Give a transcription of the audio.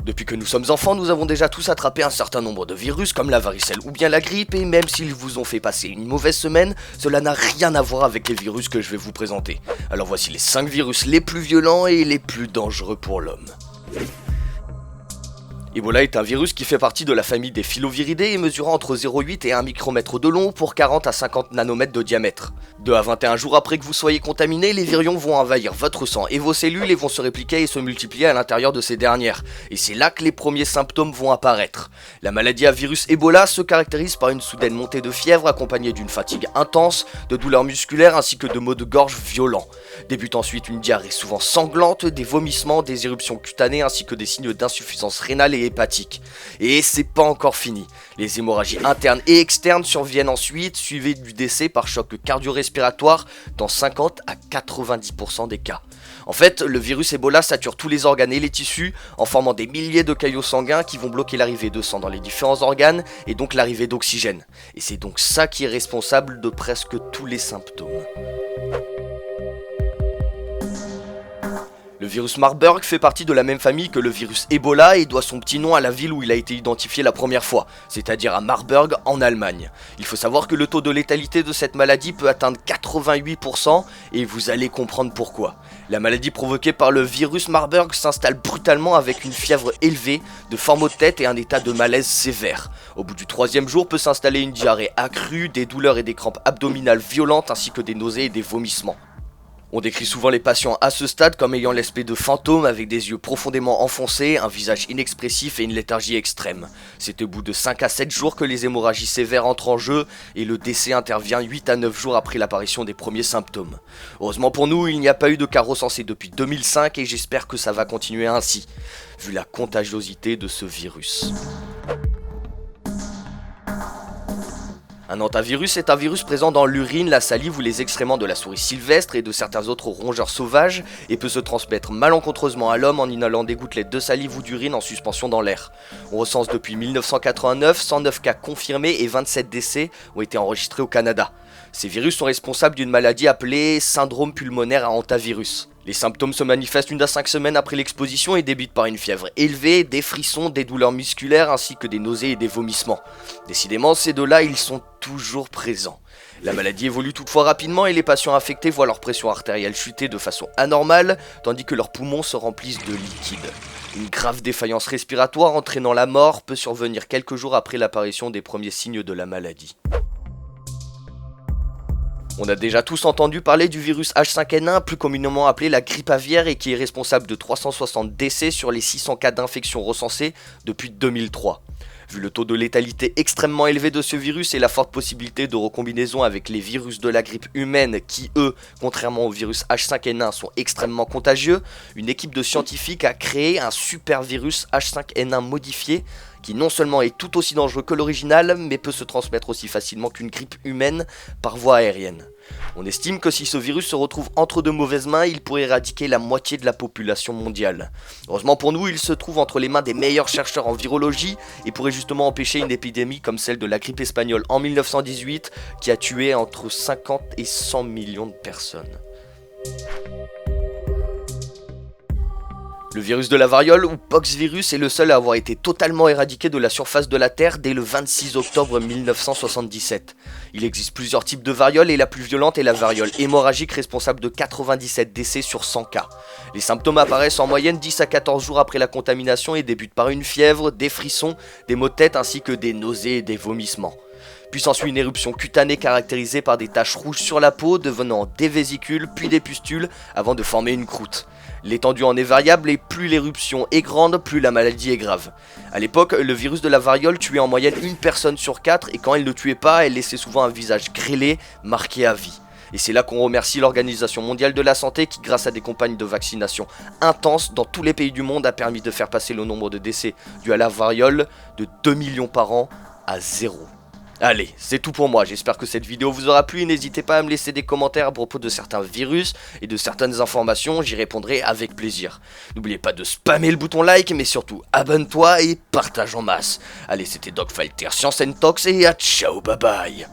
Depuis que nous sommes enfants, nous avons déjà tous attrapé un certain nombre de virus comme la varicelle ou bien la grippe, et même s'ils vous ont fait passer une mauvaise semaine, cela n'a rien à voir avec les virus que je vais vous présenter. Alors voici les 5 virus les plus violents et les plus dangereux pour l'homme. Ebola est un virus qui fait partie de la famille des filoviridés et mesurant entre 0,8 et 1 micromètre de long pour 40 à 50 nanomètres de diamètre. 2 à 21 jours après que vous soyez contaminé, les virions vont envahir votre sang et vos cellules et vont se répliquer et se multiplier à l'intérieur de ces dernières. Et c'est là que les premiers symptômes vont apparaître. La maladie à virus Ebola se caractérise par une soudaine montée de fièvre accompagnée d'une fatigue intense, de douleurs musculaires ainsi que de maux de gorge violents. Débute ensuite une diarrhée souvent sanglante, des vomissements, des éruptions cutanées ainsi que des signes d'insuffisance rénale et hépatique. Et c'est pas encore fini. Les hémorragies internes et externes surviennent ensuite, suivies du décès par choc cardio-respiratoire dans 50 à 90% des cas. En fait, le virus Ebola sature tous les organes et les tissus en formant des milliers de caillots sanguins qui vont bloquer l'arrivée de sang dans les différents organes et donc l'arrivée d'oxygène. Et c'est donc ça qui est responsable de presque tous les symptômes. Le virus Marburg fait partie de la même famille que le virus Ebola et doit son petit nom à la ville où il a été identifié la première fois, c'est-à-dire à Marburg en Allemagne. Il faut savoir que le taux de létalité de cette maladie peut atteindre 88% et vous allez comprendre pourquoi. La maladie provoquée par le virus Marburg s'installe brutalement avec une fièvre élevée, de forts maux de tête et un état de malaise sévère. Au bout du 3e jour peut s'installer une diarrhée accrue, des douleurs et des crampes abdominales violentes ainsi que des nausées et des vomissements. On décrit souvent les patients à ce stade comme ayant l'aspect de fantômes avec des yeux profondément enfoncés, un visage inexpressif et une léthargie extrême. C'est au bout de 5 à 7 jours que les hémorragies sévères entrent en jeu et le décès intervient 8 à 9 jours après l'apparition des premiers symptômes. Heureusement pour nous, il n'y a pas eu de cas recensés depuis 2005 et j'espère que ça va continuer ainsi, vu la contagiosité de ce virus. Un hantavirus est un virus présent dans l'urine, la salive ou les excréments de la souris sylvestre et de certains autres rongeurs sauvages et peut se transmettre malencontreusement à l'homme en inhalant des gouttelettes de salive ou d'urine en suspension dans l'air. On recense depuis 1989 109 cas confirmés et 27 décès ont été enregistrés au Canada. Ces virus sont responsables d'une maladie appelée syndrome pulmonaire à hantavirus. Les symptômes se manifestent 1 à 5 semaines après l'exposition et débutent par une fièvre élevée, des frissons, des douleurs musculaires ainsi que des nausées et des vomissements. Décidément, ces deux-là, ils sont toujours présents. La maladie évolue toutefois rapidement et les patients affectés voient leur pression artérielle chuter de façon anormale, tandis que leurs poumons se remplissent de liquide. Une grave défaillance respiratoire entraînant la mort peut survenir quelques jours après l'apparition des premiers signes de la maladie. On a déjà tous entendu parler du virus H5N1, plus communément appelé la grippe aviaire et qui est responsable de 360 décès sur les 600 cas d'infection recensés depuis 2003. Vu le taux de létalité extrêmement élevé de ce virus et la forte possibilité de recombinaison avec les virus de la grippe humaine qui, eux, contrairement au virus H5N1, sont extrêmement contagieux, une équipe de scientifiques a créé un super virus H5N1 modifié qui non seulement est tout aussi dangereux que l'original, mais peut se transmettre aussi facilement qu'une grippe humaine par voie aérienne. On estime que si ce virus se retrouve entre de mauvaises mains, il pourrait éradiquer la moitié de la population mondiale. Heureusement pour nous, il se trouve entre les mains des meilleurs chercheurs en virologie et pourrait justement empêcher une épidémie comme celle de la grippe espagnole en 1918 qui a tué entre 50 et 100 millions de personnes. Le virus de la variole ou poxvirus est le seul à avoir été totalement éradiqué de la surface de la Terre dès le 26 octobre 1977. Il existe plusieurs types de variole et la plus violente est la variole hémorragique responsable de 97 décès sur 100 cas. Les symptômes apparaissent en moyenne 10 à 14 jours après la contamination et débutent par une fièvre, des frissons, des maux de tête ainsi que des nausées et des vomissements. Puis s'ensuit une éruption cutanée caractérisée par des taches rouges sur la peau, devenant des vésicules, puis des pustules, avant de former une croûte. L'étendue en est variable et plus l'éruption est grande, plus la maladie est grave. A l'époque, le virus de la variole tuait en moyenne 1 personne sur 4 et quand elle ne tuait pas, elle laissait souvent un visage grêlé, marqué à vie. Et c'est là qu'on remercie l'Organisation mondiale de la santé qui, grâce à des campagnes de vaccination intenses dans tous les pays du monde, a permis de faire passer le nombre de décès dus à la variole de 2 millions par an à 0. Allez, c'est tout pour moi, j'espère que cette vidéo vous aura plu et n'hésitez pas à me laisser des commentaires à propos de certains virus et de certaines informations, j'y répondrai avec plaisir. N'oubliez pas de spammer le bouton like, mais surtout abonne-toi et partage en masse. Allez, c'était Dogfighter Science and Talks et à ciao, bye bye.